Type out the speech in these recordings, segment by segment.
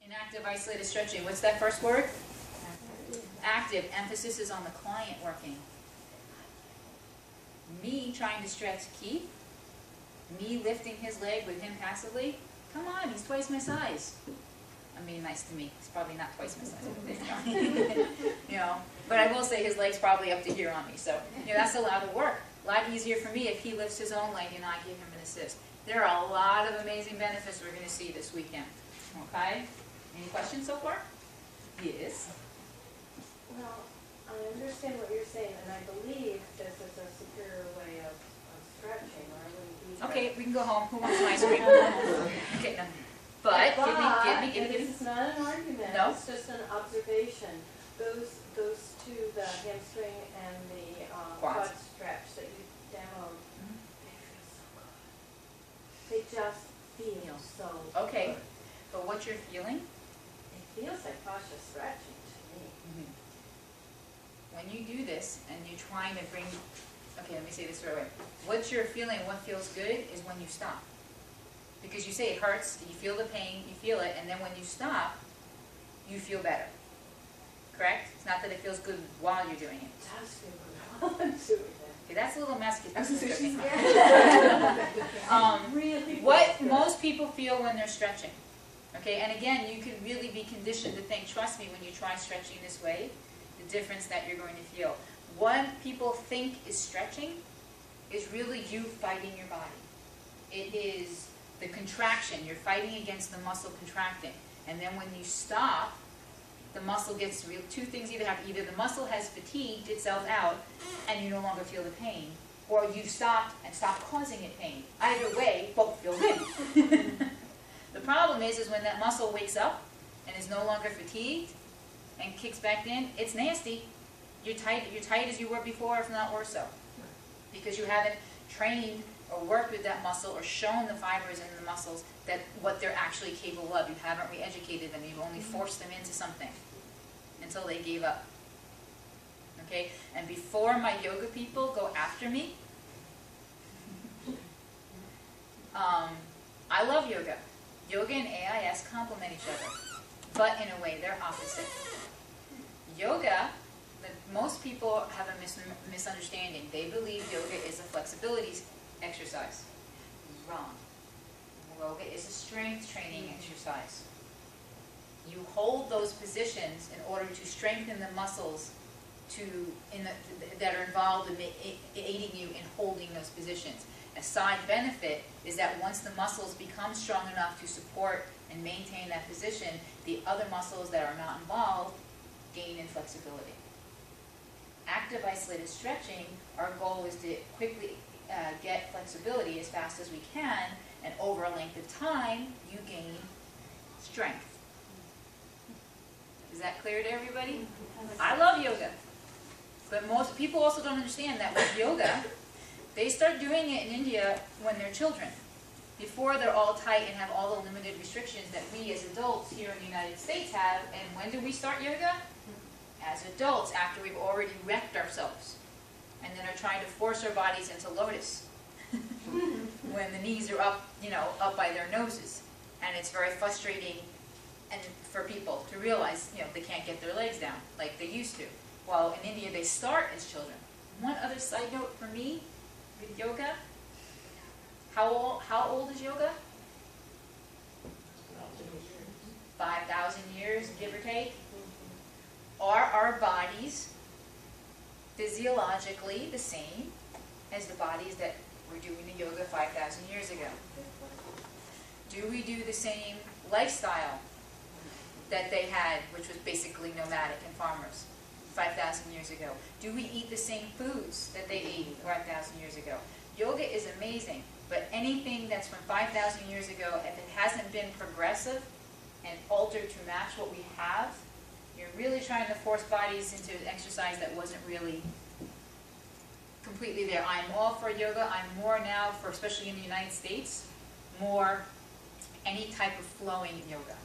Inactive isolated stretching. What's that first word? Active. Emphasis is on the client working. Me trying to stretch Keith, me lifting his leg with him passively. Come on, he's twice my size. I mean, nice to me. He's probably not twice my size. You know, but I will say his leg's probably up to here on me. So, you know, that's a lot of work. A lot easier for me if he lifts his own leg and I give him an assist. There are a lot of amazing benefits we're going to see this weekend. Okay? Any questions so far? Yes. Well, I understand what you're saying, and I believe this is a superior way of stretching, or I wouldn't be. Okay, we can go home. Who wants some ice cream? Okay, no. But give me. This is not an argument. No. It's just an observation. Those two, the hamstring and the quad stretch that you demoed, they feel so good. They just feel so Okay. good. But what you're feeling? It feels like fascia stretching to me. Mm-hmm. When you do this and you're trying to bring, okay, let me say this right away. What you're feeling, what feels good, is when you stop. Because you say it hurts, you feel the pain, you feel it, and then when you stop, you feel better. Correct? It's not that it feels good while you're doing it. It does feel good while I'm doing it. Okay, that's a little masochistic. Really What most people feel when they're stretching. Okay, and again, you can really be conditioned to think, trust me, when you try stretching this way, the difference that you're going to feel. What people think is stretching is really you fighting your body. It is the contraction. You're fighting against the muscle contracting. And then when you stop, the muscle gets real. Two things either happen. Either the muscle has fatigued itself out and you no longer feel the pain, or you've stopped and stopped causing it pain. Either way, both feel good. The problem is when that muscle wakes up and is no longer fatigued and kicks back in, it's nasty. You're tight as you were before, if not worse so. Because you haven't trained or worked with that muscle or shown the fibers in the muscles that what they're actually capable of. You haven't re-educated them. You've only forced them into something until they gave up. Okay? And before my yoga people go after me, I love yoga. Yoga and AIS complement each other, but in a way they're opposite. Yoga, most people have a misunderstanding. They believe yoga is a flexibility exercise. Wrong. Yoga is a strength training exercise. You hold those positions in order to strengthen the muscles that are involved in aiding you in holding those positions. A side benefit is that once the muscles become strong enough to support and maintain that position, the other muscles that are not involved gain in flexibility. Active isolated stretching, our goal is to quickly get flexibility as fast as we can, and over a length of time, you gain strength. Is that clear to everybody? I love yoga. But most people also don't understand that with yoga, they start doing it in India when they're children. Before they're all tight and have all the limited restrictions that we as adults here in the United States have. And when do we start yoga? As adults, after we've already wrecked ourselves. And then are trying to force our bodies into lotus. When the knees are up, up by their noses. And it's very frustrating and for people to realize, they can't get their legs down like they used to. Well, in India, they start as children. One other side note for me with yoga, how old is yoga? 5,000 years, give or take. Are our bodies physiologically the same as the bodies that were doing the yoga 5,000 years ago? Do we do the same lifestyle that they had, which was basically nomadic and farmers 5,000 years ago? Do we eat the same foods that they ate 5,000 years ago? Yoga is amazing, but anything that's from 5,000 years ago, if it hasn't been progressive and altered to match what we have, you're really trying to force bodies into an exercise that wasn't really completely there. I'm all for yoga. I'm more now for, especially in the United States, more any type of flowing yoga.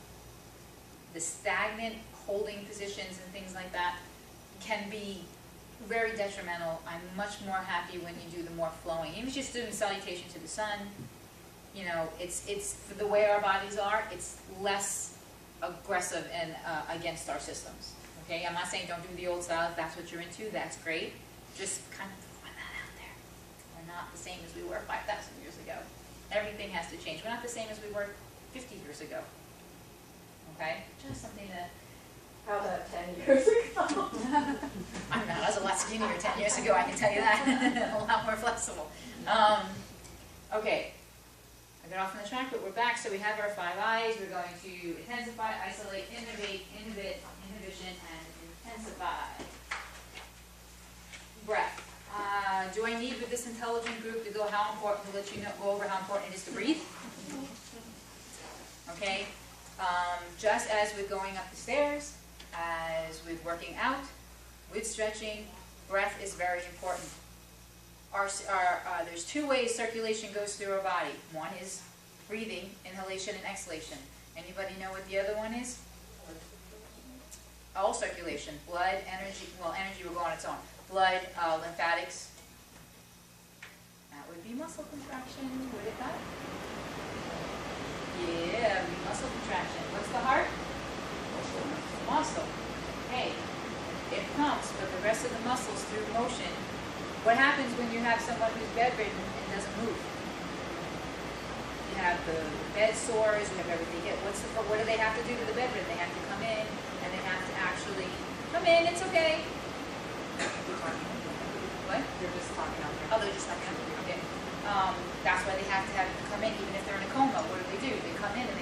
The stagnant holding positions and things like that can be very detrimental. I'm much more happy when you do the more flowing. Even just doing salutation to the sun, it's for the way our bodies are, it's less aggressive and against our systems. Okay, I'm not saying don't do the old style. If that's what you're into, that's great. Just kind of put that out there. We're not the same as we were 5,000 years ago. Everything has to change. We're not the same as we were 50 years ago. Okay, just something to. How about 10 years ago? I'm not. I was a lot skinnier 10 years ago. I can tell you that. A lot more flexible. Okay. I got off on the track, but we're back. So we have our 5 I's. We're going to intensify, isolate, innovate, inhibition, and intensify. Breath. Do I need with this intelligent group to go over how important it is to breathe? Okay. Just as with going up the stairs, as with working out, with stretching, breath is very important. There's 2 ways circulation goes through our body. One is breathing, inhalation and exhalation. Anybody know what the other one is? All circulation. Blood, energy, well, energy will go on its own. Blood, lymphatics. That would be muscle contraction, would it not? Yeah, it would be muscle contraction. What's the heart? Muscle. Okay. It pumps, but the rest of the muscles through motion. What happens when you have someone who's bedridden and doesn't move? You have the bed sores, you have everything. What do they have to do to the bedridden? They have to come in, and they have to actually come in. It's okay. What? They're just talking out there. Oh, they're just talking out there. Okay. That's why they have to come in, even if they're in a coma. What do? They come in and